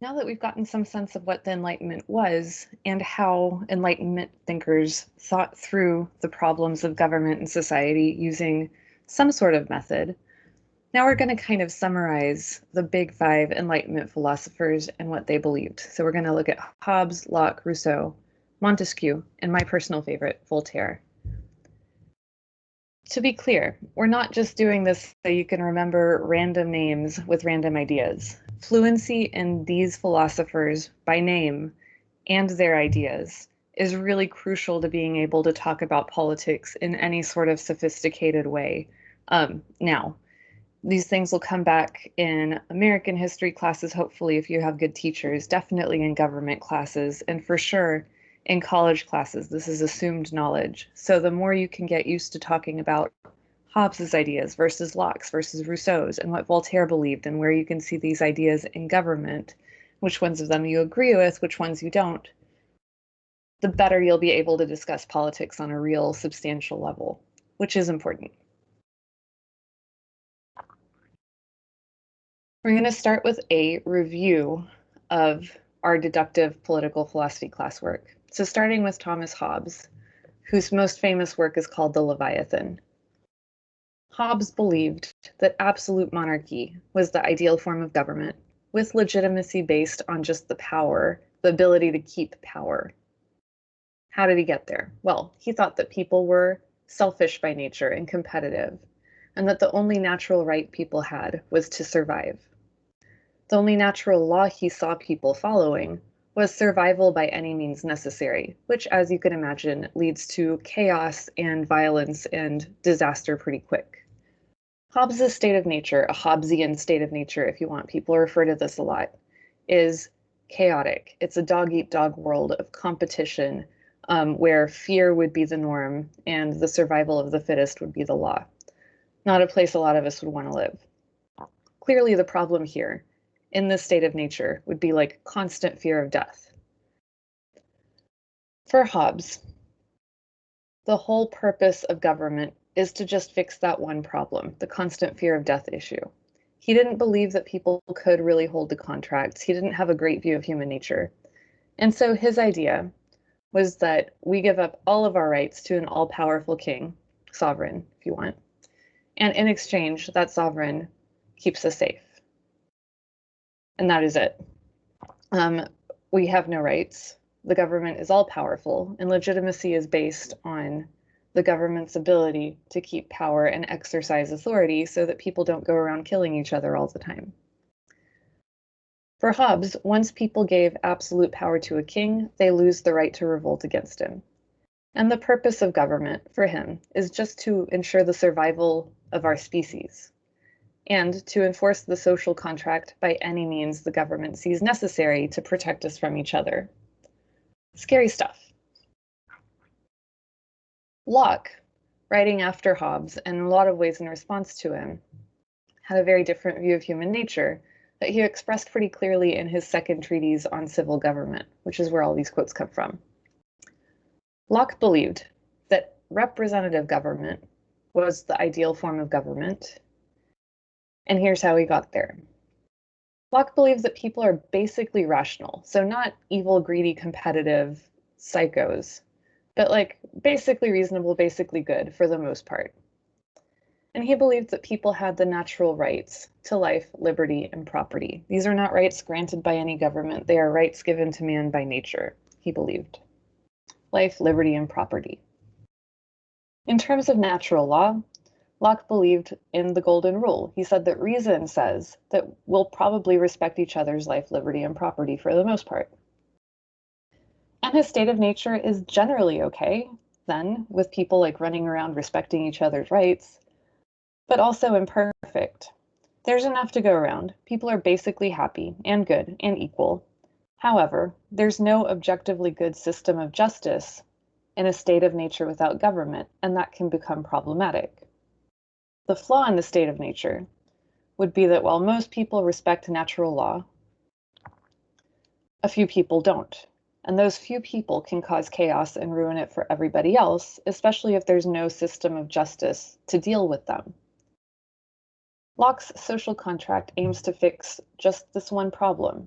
Now that we've gotten some sense of what the Enlightenment was and how Enlightenment thinkers thought through the problems of government and society using some sort of method, now we're going to kind of summarize the big five Enlightenment philosophers and what they believed. So we're going to look at Hobbes, Locke, Rousseau, Montesquieu, and my personal favorite, Voltaire. To be clear, we're not just doing this so you can remember random names with random ideas. Fluency in these philosophers by name and their ideas is really crucial to being able to talk about politics in any sort of sophisticated way. Now, these things will come back in American history classes, hopefully, if you have good teachers, definitely in government classes, and for sure in college classes. This is assumed knowledge. So the more you can get used to talking about Hobbes's ideas versus Locke's versus Rousseau's and what Voltaire believed and where you can see these ideas in government, which ones of them you agree with, which ones you don't, the better you'll be able to discuss politics on a real substantial level, which is important. We're going to start with a review of our deductive political philosophy classwork. So starting with Thomas Hobbes, whose most famous work is called The Leviathan. Hobbes believed that absolute monarchy was the ideal form of government, with legitimacy based on just the power, the ability to keep power. How did he get there? Well, he thought that people were selfish by nature and competitive, and that the only natural right people had was to survive. The only natural law he saw people following was survival by any means necessary, which, as you can imagine, leads to chaos and violence and disaster pretty quick. Hobbes' state of nature, a Hobbesian state of nature, if you want, people refer to this a lot, is chaotic. It's a dog-eat-dog world of competition where fear would be the norm and the survival of the fittest would be the law. Not a place a lot of us would want to live. Clearly, the problem here in this state of nature would be like constant fear of death. For Hobbes, the whole purpose of government is to just fix that one problem, the constant fear of death issue. He didn't believe that people could really hold to contracts. He didn't have a great view of human nature. And so his idea was that we give up all of our rights to an all-powerful king, sovereign, if you want, and in exchange, that sovereign keeps us safe. And that is it. We have no rights. The government is all powerful, and legitimacy is based on the government's ability to keep power and exercise authority so that people don't go around killing each other all the time. For Hobbes, once people gave absolute power to a king, they lose the right to revolt against him. And the purpose of government, for him, is just to ensure the survival of our species, and to enforce the social contract by any means the government sees necessary to protect us from each other. Scary stuff. Locke, writing after Hobbes, and in a lot of ways in response to him, had a very different view of human nature that he expressed pretty clearly in his second treatise on civil government, which is where all these quotes come from. Locke believed that representative government was the ideal form of government, and here's how he got there. Locke believes that people are basically rational, so not evil, greedy, competitive psychos, but like basically reasonable, basically good for the most part. And he believed that people had the natural rights to life, liberty, and property. These are not rights granted by any government. They are rights given to man by nature, he believed. Life, liberty, and property. In terms of natural law, Locke believed in the golden rule. He said that reason says that we'll probably respect each other's life, liberty, and property for the most part. And his state of nature is generally okay, then, with people like running around respecting each other's rights, but also imperfect. There's enough to go around. People are basically happy and good and equal. However, there's no objectively good system of justice in a state of nature without government, and that can become problematic. The flaw in the state of nature would be that while most people respect natural law, a few people don't. And those few people can cause chaos and ruin it for everybody else, especially if there's no system of justice to deal with them. Locke's social contract aims to fix just this one problem.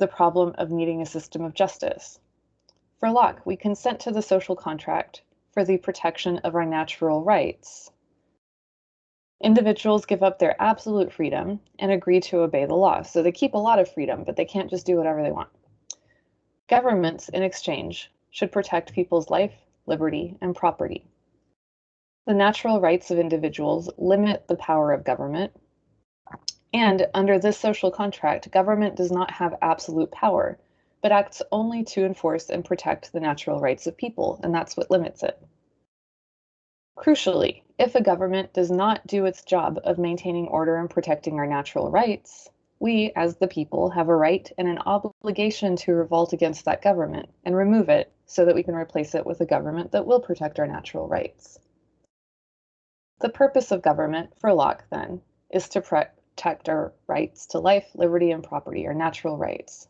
the problem of needing a system of justice. For Locke, we consent to the social contract for the protection of our natural rights. Individuals give up their absolute freedom and agree to obey the law. So they keep a lot of freedom, but they can't just do whatever they want. Governments, in exchange, should protect people's life, liberty, and property. The natural rights of individuals limit the power of government, and under this social contract, government does not have absolute power, but acts only to enforce and protect the natural rights of people, and that's what limits it. Crucially, if a government does not do its job of maintaining order and protecting our natural rights, we, as the people, have a right and an obligation to revolt against that government and remove it so that we can replace it with a government that will protect our natural rights. The purpose of government, for Locke, then, is to protect our rights to life, liberty, and property, our natural rights.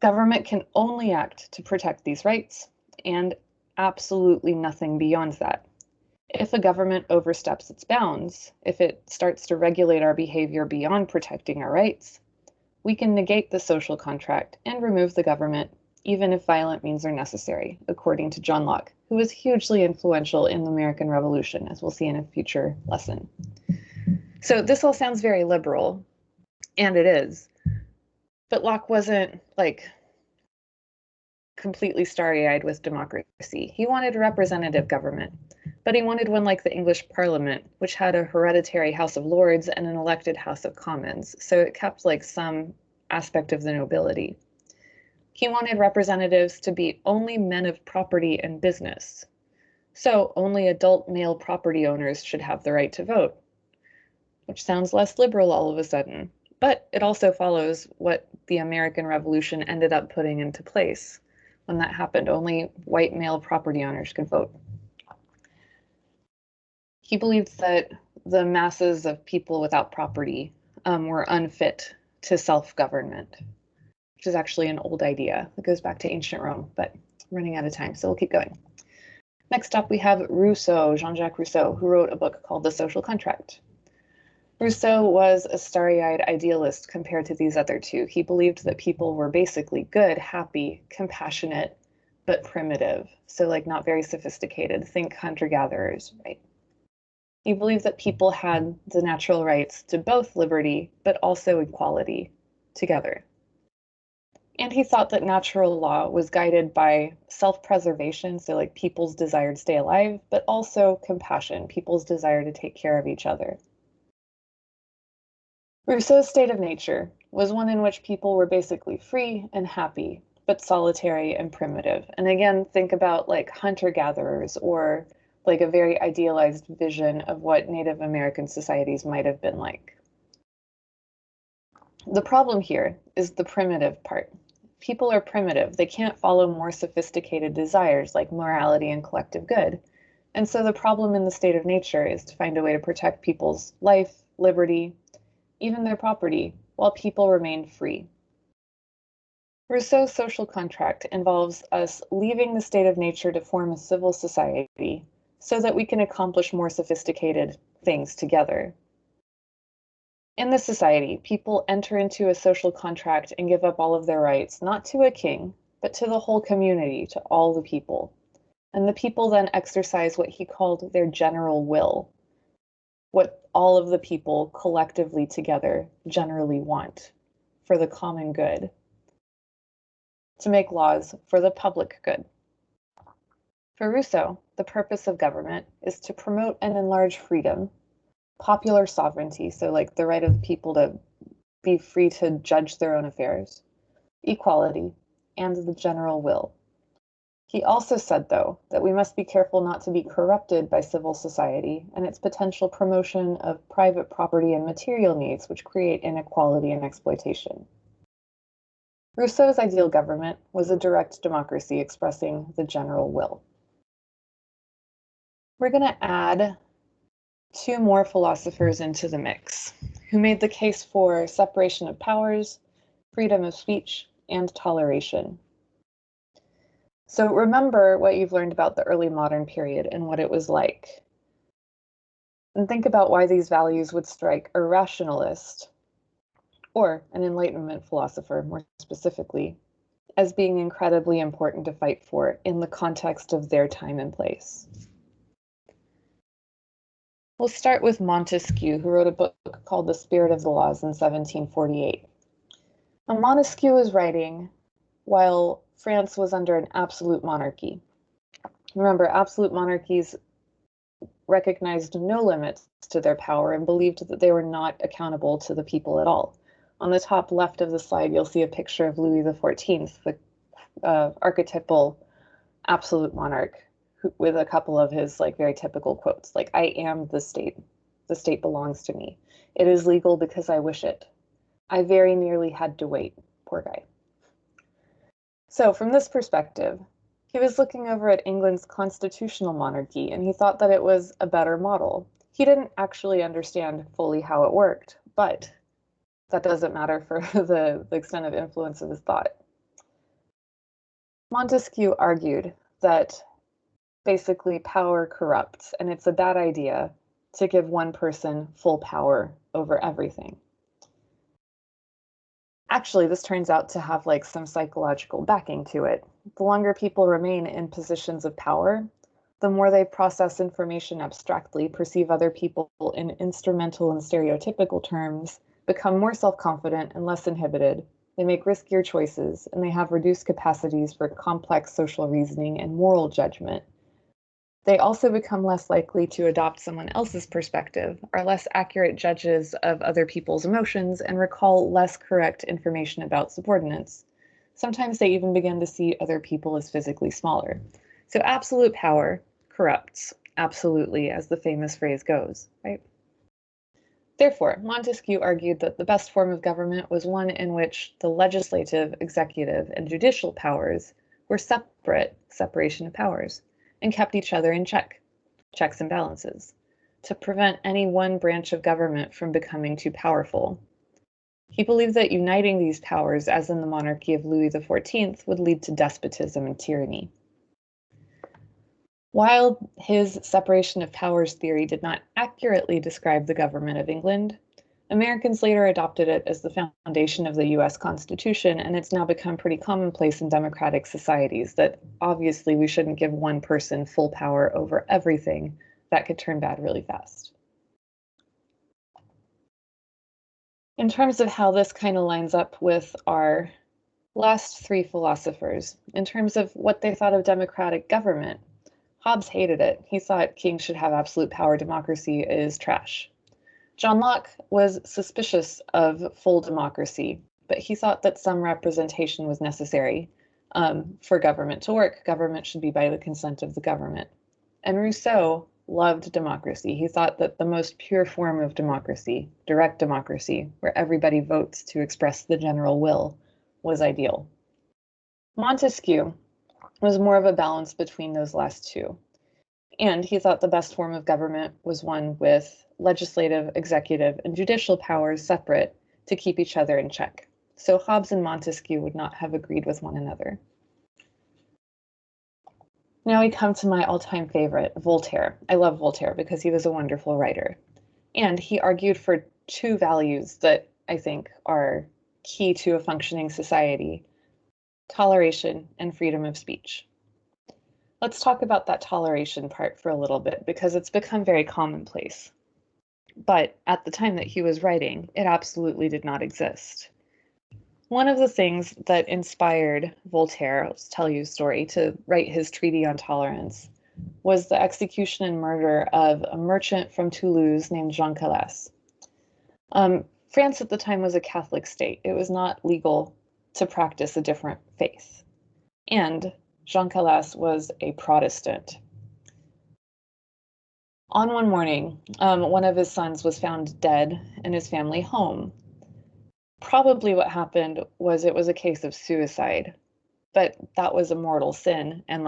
Government can only act to protect these rights, and absolutely nothing beyond that. If a government oversteps its bounds, if it starts to regulate our behavior beyond protecting our rights, we can negate the social contract and remove the government, even if violent means are necessary, according to John Locke, who was hugely influential in the American Revolution, as we'll see in a future lesson. So this all sounds very liberal, and it is, but Locke wasn't completely starry-eyed with democracy. He wanted a representative government, but he wanted one like the English Parliament, which had a hereditary House of Lords and an elected House of Commons, so it kept some aspect of the nobility. He wanted representatives to be only men of property and business, so only adult male property owners should have the right to vote, which sounds less liberal all of a sudden, but it also follows what the American Revolution ended up putting into place. When that happened, only white male property owners could vote. He believed that the masses of people without property were unfit to self-government, which is actually an old idea that goes back to ancient Rome, but I'm running out of time, so we'll keep going. Next up, we have Rousseau, Jean-Jacques Rousseau, who wrote a book called The Social Contract. Rousseau was a starry-eyed idealist compared to these other two. He believed that people were basically good, happy, compassionate, but primitive. So not very sophisticated. Think hunter-gatherers, right? He believed that people had the natural rights to both liberty, but also equality together. And he thought that natural law was guided by self-preservation, so people's desire to stay alive, but also compassion, people's desire to take care of each other. Rousseau's state of nature was one in which people were basically free and happy, but solitary and primitive. And again, think about hunter-gatherers or a very idealized vision of what Native American societies might have been like. The problem here is the primitive part. People are primitive. They can't follow more sophisticated desires like morality and collective good. And so the problem in the state of nature is to find a way to protect people's life, liberty, even their property, while people remain free. Rousseau's social contract involves us leaving the state of nature to form a civil society so that we can accomplish more sophisticated things together. In this society, people enter into a social contract and give up all of their rights, not to a king, but to the whole community, to all the people. And the people then exercise what he called their general will, what all of the people collectively together generally want for the common good, to make laws for the public good. For Rousseau, the purpose of government is to promote and enlarge freedom, popular sovereignty, so the right of the people to be free to judge their own affairs, equality, and the general will. He also said, though, that we must be careful not to be corrupted by civil society and its potential promotion of private property and material needs, which create inequality and exploitation. Rousseau's ideal government was a direct democracy expressing the general will. We're going to add two more philosophers into the mix, who made the case for separation of powers, freedom of speech, and toleration. So remember what you've learned about the early modern period and what it was like. And think about why these values would strike a rationalist or an Enlightenment philosopher, more specifically, as being incredibly important to fight for in the context of their time and place. We'll start with Montesquieu, who wrote a book called The Spirit of the Laws in 1748. Now, Montesquieu was writing while France was under an absolute monarchy. Remember, absolute monarchies recognized no limits to their power and believed that they were not accountable to the people at all. On the top left of the slide, you'll see a picture of Louis XIV, the archetypal absolute monarch, with a couple of his very typical quotes, like, "I am the state belongs to me. It is legal because I wish it. I very nearly had to wait." Poor guy. So from this perspective, he was looking over at England's constitutional monarchy, and he thought that it was a better model. He didn't actually understand fully how it worked, but that doesn't matter for the extent of influence of his thought. Montesquieu argued that basically power corrupts, and it's a bad idea to give one person full power over everything. Actually, this turns out to have some psychological backing to it. The longer people remain in positions of power, the more they process information abstractly, perceive other people in instrumental and stereotypical terms, become more self-confident and less inhibited. They make riskier choices, and they have reduced capacities for complex social reasoning and moral judgment. They also become less likely to adopt someone else's perspective, are less accurate judges of other people's emotions, and recall less correct information about subordinates. Sometimes they even begin to see other people as physically smaller. So absolute power corrupts, absolutely, as the famous phrase goes, right? Therefore, Montesquieu argued that the best form of government was one in which the legislative, executive, and judicial powers were separation of powers, and kept each other in checks and balances, to prevent any one branch of government from becoming too powerful. He believed that uniting these powers, as in the monarchy of Louis XIV, would lead to despotism and tyranny. While his separation of powers theory did not accurately describe the government of England, Americans later adopted it as the foundation of the US Constitution, and it's now become pretty commonplace in democratic societies that obviously we shouldn't give one person full power over everything. That could turn bad really fast. In terms of how this kind of lines up with our last three philosophers, in terms of what they thought of democratic government, Hobbes hated it. He thought kings should have absolute power. Democracy is trash. John Locke was suspicious of full democracy, but he thought that some representation was necessary for government to work. Government should be by the consent of the government. And Rousseau loved democracy. He thought that the most pure form of democracy, direct democracy, where everybody votes to express the general will, was ideal. Montesquieu was more of a balance between those last two. And he thought the best form of government was one with legislative, executive, and judicial powers separate to keep each other in check. So Hobbes and Montesquieu would not have agreed with one another. Now we come to my all-time favorite, Voltaire. I love Voltaire because he was a wonderful writer. And he argued for two values that I think are key to a functioning society: toleration and freedom of speech. Let's talk about that toleration part for a little bit because it's become very commonplace. But at the time that he was writing, it absolutely did not exist. One of the things that inspired Voltaire, I'll just tell you a story, to write his treatise on tolerance was the execution and murder of a merchant from Toulouse named Jean Calas. France at the time was a Catholic state. It was not legal to practice a different faith. And Jean Calas was a Protestant. On one morning, one of his sons was found dead in his family home. Probably what happened was it was a case of suicide, but that was a mortal sin and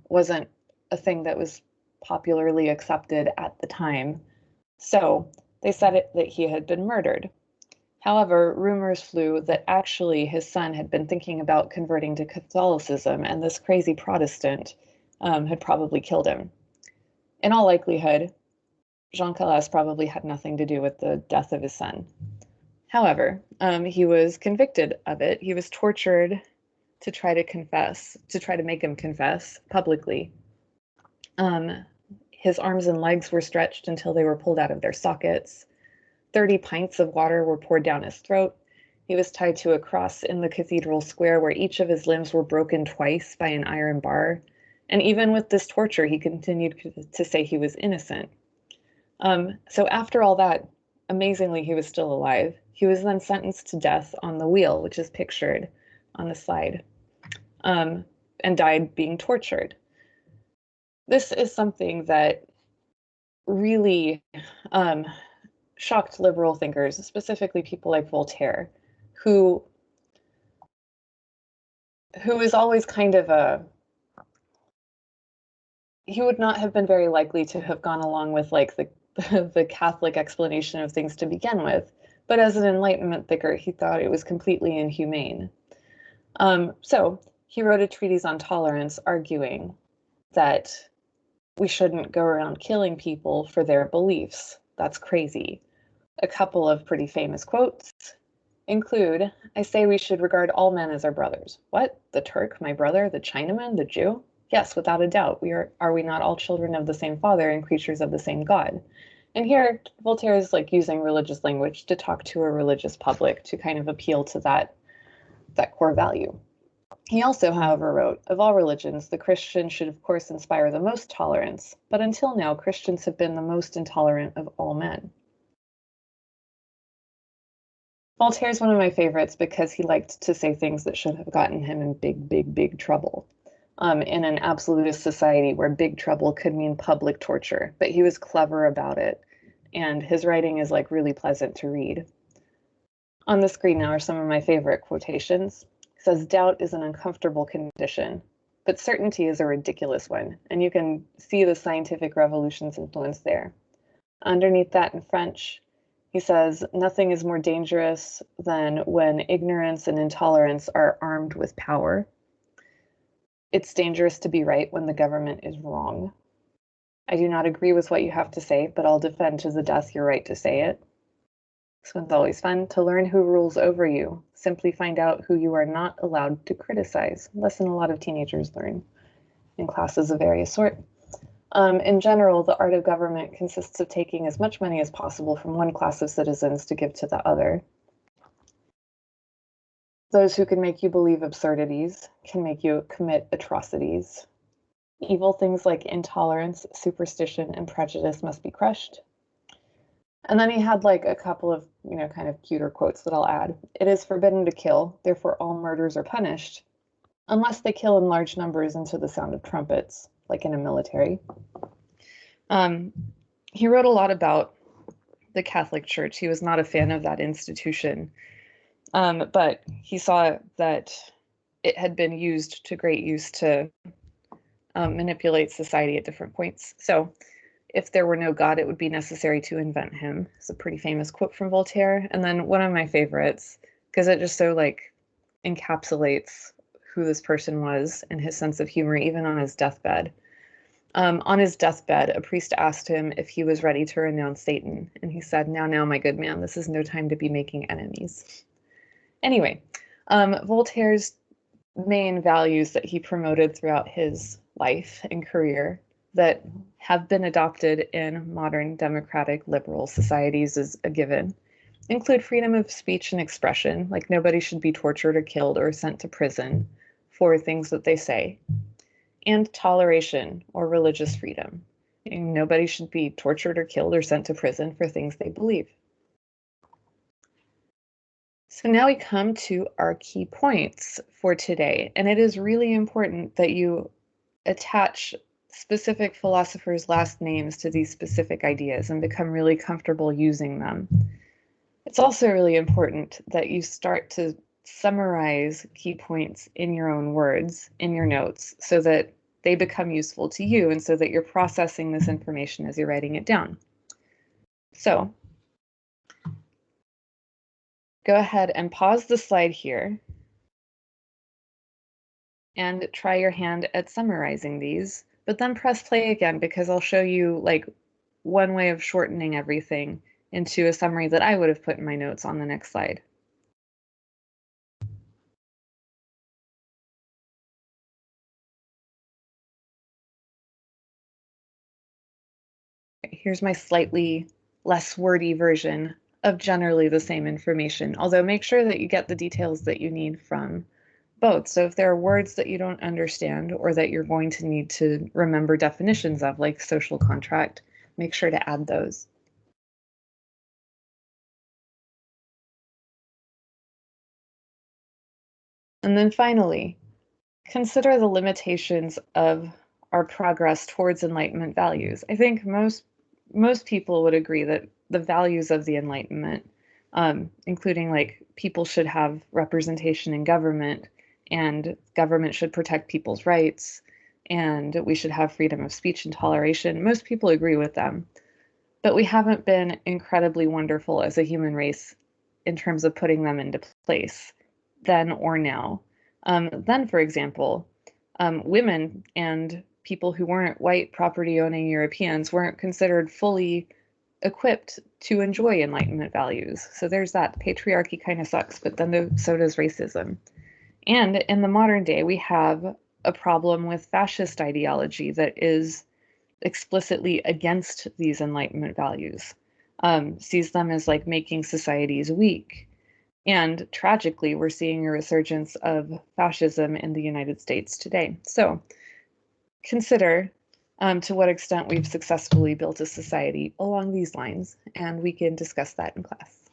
wasn't a thing that was popularly accepted at the time. So they said that he had been murdered. However, rumors flew that actually his son had been thinking about converting to Catholicism, and this crazy Protestant had probably killed him. In all likelihood, Jean Calas probably had nothing to do with the death of his son. However, he was convicted of it. He was tortured to try to make him confess publicly. His arms and legs were stretched until they were pulled out of their sockets. 30 pints of water were poured down his throat. He was tied to a cross in the cathedral square where each of his limbs were broken twice by an iron bar. And even with this torture, he continued to say he was innocent. So after all that, amazingly, he was still alive. He was then sentenced to death on the wheel, which is pictured on the slide, and died being tortured. This is something that really shocked liberal thinkers, specifically people like Voltaire, who is always kind of he would not have been very likely to have gone along with like the Catholic explanation of things to begin with, but as an Enlightenment thinker, he thought it was completely inhumane. So he wrote a treatise on tolerance, arguing that we shouldn't go around killing people for their beliefs. That's crazy. A couple of pretty famous quotes include, I say we should regard all men as our brothers. What? The Turk, my brother, the Chinaman, the Jew? Yes, without a doubt. Are we not all children of the same Father and creatures of the same God? And here, Voltaire is like using religious language to talk to a religious public to kind of appeal to that core value. He also, however, wrote, of all religions, the Christian should of course inspire the most tolerance, but until now, Christians have been the most intolerant of all men. Voltaire is one of my favorites because he liked to say things that should have gotten him in big trouble. In an absolutist society where big trouble could mean public torture, but he was clever about it, and his writing is like really pleasant to read. On the screen now are some of my favorite quotations. It says, doubt is an uncomfortable condition, but certainty is a ridiculous one, and you can see the scientific revolution's influence there. Underneath that in French, he says, nothing is more dangerous than when ignorance and intolerance are armed with power. It's dangerous to be right when the government is wrong. I do not agree with what you have to say, but I'll defend to the death your right to say it. This one's always fun. To learn who rules over you, simply find out who you are not allowed to criticize. Lesson a lot of teenagers learn in classes of various sort. In general, the art of government consists of taking as much money as possible from one class of citizens to give to the other. Those who can make you believe absurdities can make you commit atrocities. Evil things like intolerance, superstition, and prejudice must be crushed. And then he had like a couple of, kind of cuter quotes that I'll add. It is forbidden to kill, therefore all murders are punished, unless they kill in large numbers and to the sound of trumpets, like in a military. He wrote a lot about the Catholic Church. He was not a fan of that institution, but he saw that it had been used to great use to manipulate society at different points. So if there were no God, it would be necessary to invent him. It's a pretty famous quote from Voltaire. And then one of my favorites, because it just so like encapsulates who this person was and his sense of humor, even on his deathbed. On his deathbed, a priest asked him if he was ready to renounce Satan. And he said, now, my good man, this is no time to be making enemies. Anyway, Voltaire's main values that he promoted throughout his life and career that have been adopted in modern democratic liberal societies as a given include freedom of speech and expression, like nobody should be tortured or killed or sent to prison for things that they say, and toleration or religious freedom. Nobody should be tortured or killed or sent to prison for things they believe. So now we come to our key points for today, and it is really important that you attach specific philosophers' last names to these specific ideas and become really comfortable using them. It's also really important that you start to summarize key points in your own words, in your notes, so that they become useful to you and so that you're processing this information as you're writing it down. So go ahead and pause the slide here and try your hand at summarizing these, but then press play again because I'll show you like one way of shortening everything into a summary that I would have put in my notes on the next slide. Here's my slightly less wordy version of generally the same information, although make sure that you get the details that you need from both. So if there are words that you don't understand or that you're going to need to remember definitions of, like social contract, make sure to add those. And then finally, consider the limitations of our progress towards Enlightenment values. I think most people would agree that the values of the Enlightenment, including like people should have representation in government, and government should protect people's rights, and we should have freedom of speech and toleration. Most people agree with them, but we haven't been incredibly wonderful as a human race in terms of putting them into place then or now. Then, for example, women and people who weren't white property owning Europeans weren't considered fully equipped to enjoy Enlightenment values. So there's that. Patriarchy kind of sucks, but then so does racism. And in the modern day, we have a problem with fascist ideology that is explicitly against these Enlightenment values, sees them as like making societies weak. And tragically, we're seeing a resurgence of fascism in the United States today. So consider to what extent we've successfully built a society along these lines, and we can discuss that in class.